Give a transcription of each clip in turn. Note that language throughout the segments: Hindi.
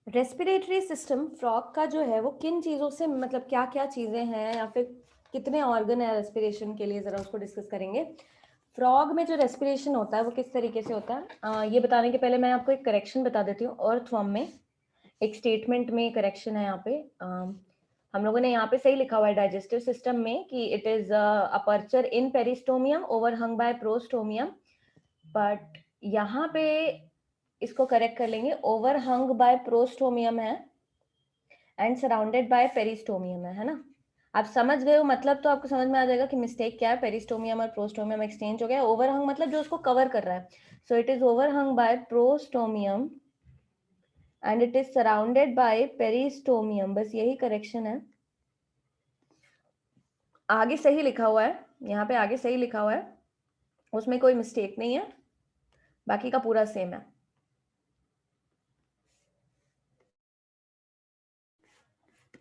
रेस्पिरेटरी सिस्टम फ्रॉग का जो है वो किन चीज़ों से, मतलब क्या क्या चीज़ें हैं या फिर कितने ऑर्गन है रेस्पिरेशन के लिए, ज़रा उसको डिस्कस करेंगे। फ्रॉग में जो रेस्पिरेशन होता है वो किस तरीके से होता है, ये बताने के पहले मैं आपको एक करेक्शन बता देती हूँ। अर्थवर्म में एक स्टेटमेंट में करेक्शन है यहाँ पे। हम लोगों ने यहाँ पे सही लिखा हुआ है डाइजेस्टिव सिस्टम में कि it is aperture in peristomium overhung by prostomium, but यहाँ पे इसको करेक्ट कर लेंगे, ओवरहंग बाय प्रोस्टोमियम है एंड सराउंडेड बाय पेरिस्टोमियम है ना। आप समझ गए हो, मतलब तो आपको समझ में आ जाएगा कि मिस्टेक क्या है। पेरिस्टोमियम और प्रोस्टोमियम एक्सचेंज हो गया। ओवरहंग मतलब जो उसको कवर कर रहा है, so it is overhung by prostomium and it is surrounded by peristomium. बस यही करेक्शन है, आगे सही लिखा हुआ है, यहाँ पे आगे सही लिखा हुआ है, उसमें कोई मिस्टेक नहीं है, बाकी का पूरा सेम है।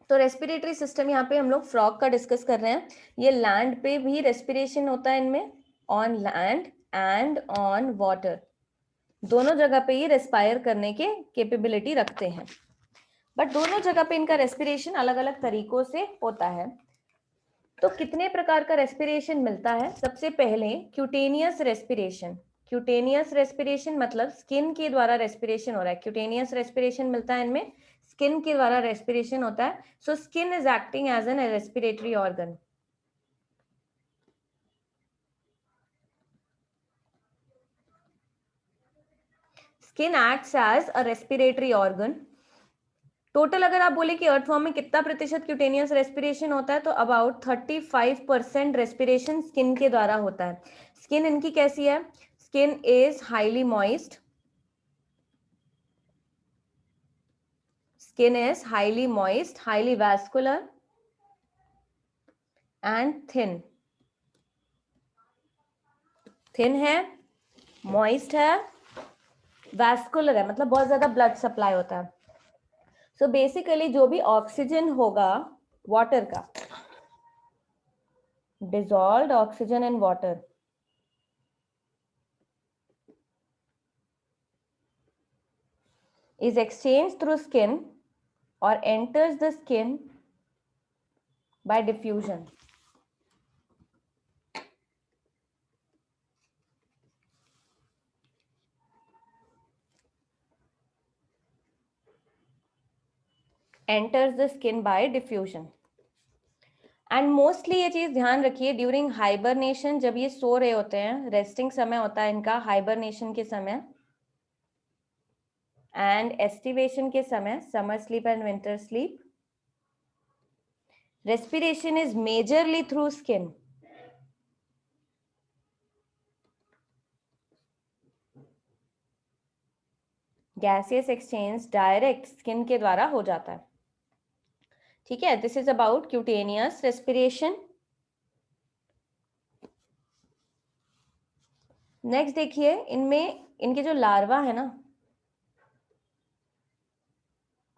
तो रेस्पिरेटरी सिस्टम यहाँ पे हम लोग फ्रॉग का डिस्कस कर रहे हैं। ये लैंड पे भी रेस्पिरेशन होता है इनमें, on land and on water, दोनों जगह पे ये रेस्पायर करने के कैपेबिलिटी रखते हैं, बट दोनों जगह पे इनका रेस्पिरेशन अलग अलग तरीकों से होता है। तो कितने प्रकार का रेस्पिरेशन मिलता है? सबसे पहले क्यूटेनियस रेस्पिरेशन। क्यूटेनियस रेस्पिरेशन मतलब स्किन के द्वारा रेस्पिरेशन हो रहा है। क्यूटेनियस रेस्पिरेशन मिलता है इनमें, स्किन के द्वारा रेस्पिरेशन होता है। So skin is acting as an respiratory organ. Skin acts as a respiratory organ. Total अगर आप बोले कि अर्थवॉर्म में कितना प्रतिशत क्यूटेनियस रेस्पिरेशन होता है, तो अबाउट 35% रेस्पिरेशन स्किन के द्वारा होता है। स्किन इनकी कैसी है? Skin is highly moist, skin is highly moist, highly vascular and thin. thin है, moist है, vascular है, मतलब बहुत ज्यादा ब्लड सप्लाई होता है। सो बेसिकली जो भी ऑक्सीजन होगा वाटर का, dissolved oxygen in water, is exchanged through skin or enters the skin by diffusion. Enters the skin by diffusion. And mostly ये चीज ध्यान रखिए, ड्यूरिंग हाइबरनेशन, जब ये सो रहे होते हैं, रेस्टिंग समय होता है इनका हाइबरनेशन के समय, एंड एस्टिवेशन के समय, summer sleep and winter sleep, respiration is majorly through skin. Gaseous exchange direct skin के द्वारा हो जाता है। ठीक है, this is about cutaneous respiration. Next देखिए, इनमें इनके जो लार्वा है ना,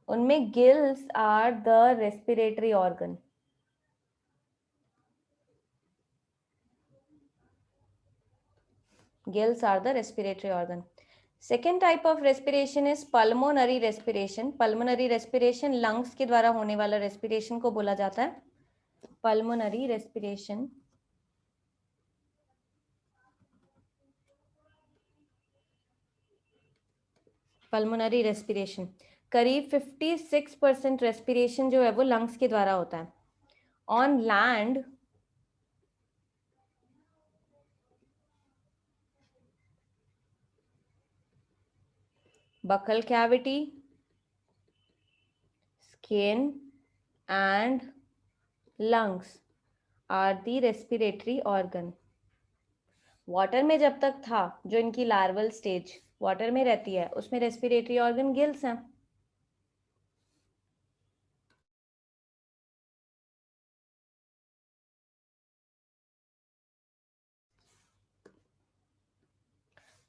उनमें gills are the respiratory organ. Gills are the respiratory organ. Second type of respiration is pulmonary respiration. Pulmonary respiration lungs के द्वारा होने वाला रेस्पिरेशन को बोला जाता है पल्मोनरी रेस्पिरेशन। पल्मोनरी रेस्पिरेशन करीब 56% रेस्पिरेशन जो है वो लंग्स के द्वारा होता है। On land buccal cavity, skin and lungs are the respiratory organ. Water में जब तक था, जो इनकी लार्वल स्टेज वाटर में रहती है, उसमें रेस्पिरेटरी ऑर्गन गिल्स हैं।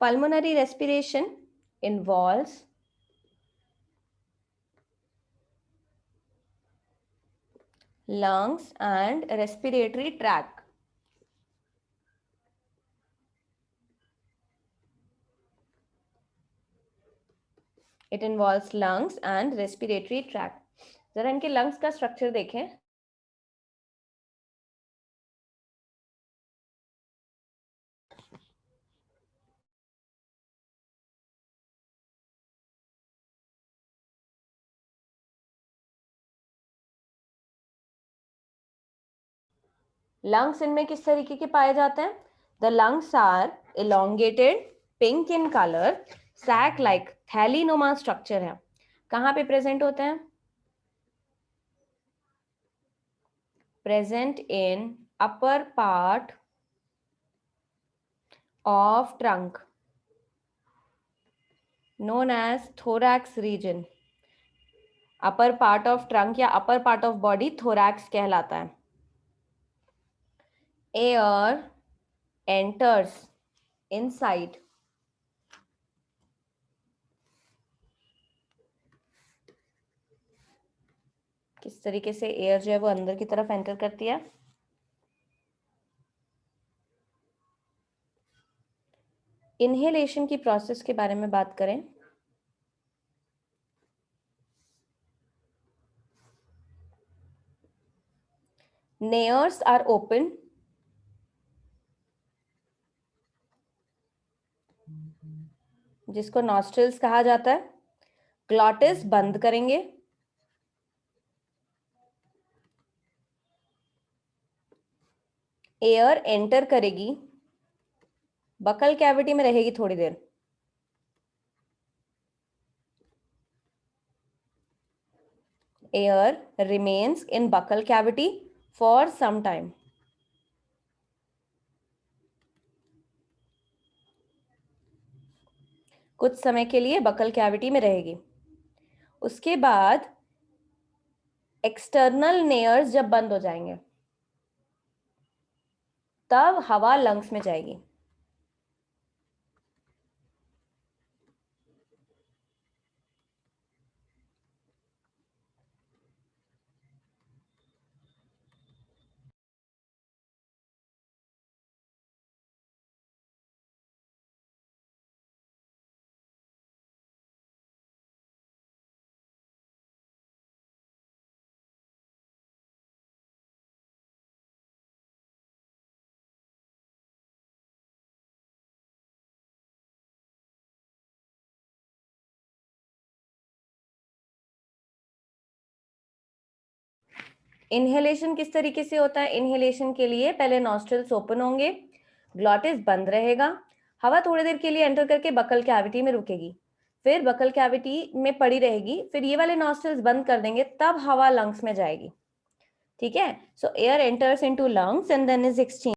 Pulmonary respiration involves lungs and respiratory tract. It involves lungs and respiratory tract. जरा इनके लंग्स का स्ट्रक्चर देखें। लंग्स इनमें किस तरीके के पाए जाते हैं? The lungs are elongated, pink in colour, sac like थैलीनुमा स्ट्रक्चर है। कहाँ पे प्रेजेंट होते हैं? Present in upper part of trunk known as thorax region। Upper part of trunk या upper part of body thorax कहलाता है। एयर एंटर्स इनसाइड किस तरीके से एयर जो है वो अंदर की तरफ एंटर करती है? इनहेलेशन की प्रोसेस के बारे में बात करें, नेयर्स आर ओपन, जिसको नॉस्ट्रिल्स कहा जाता है। ग्लॉटिस बंद करेंगे, एयर एंटर करेगी, बकल कैविटी में रहेगी थोड़ी देर, air remains in buccal cavity for some time. कुछ समय के लिए बकल कैविटी में रहेगी। उसके बाद एक्सटर्नल नेयर्स जब बंद हो जाएंगे तब हवा लंग्स में जाएगी। इनहेलेशन किस तरीके से होता है? इनहेलेशन के लिए पहले नॉस्ट्रिल्स ओपन होंगे, ग्लॉटिस बंद रहेगा, हवा थोड़ी देर के लिए एंटर करके बकल कैविटी में रुकेगी, फिर बकल कैविटी में पड़ी रहेगी, फिर ये वाले नॉस्ट्रिल्स बंद कर देंगे, तब हवा लंग्स में जाएगी। ठीक है, so air enters into lungs and then is exchange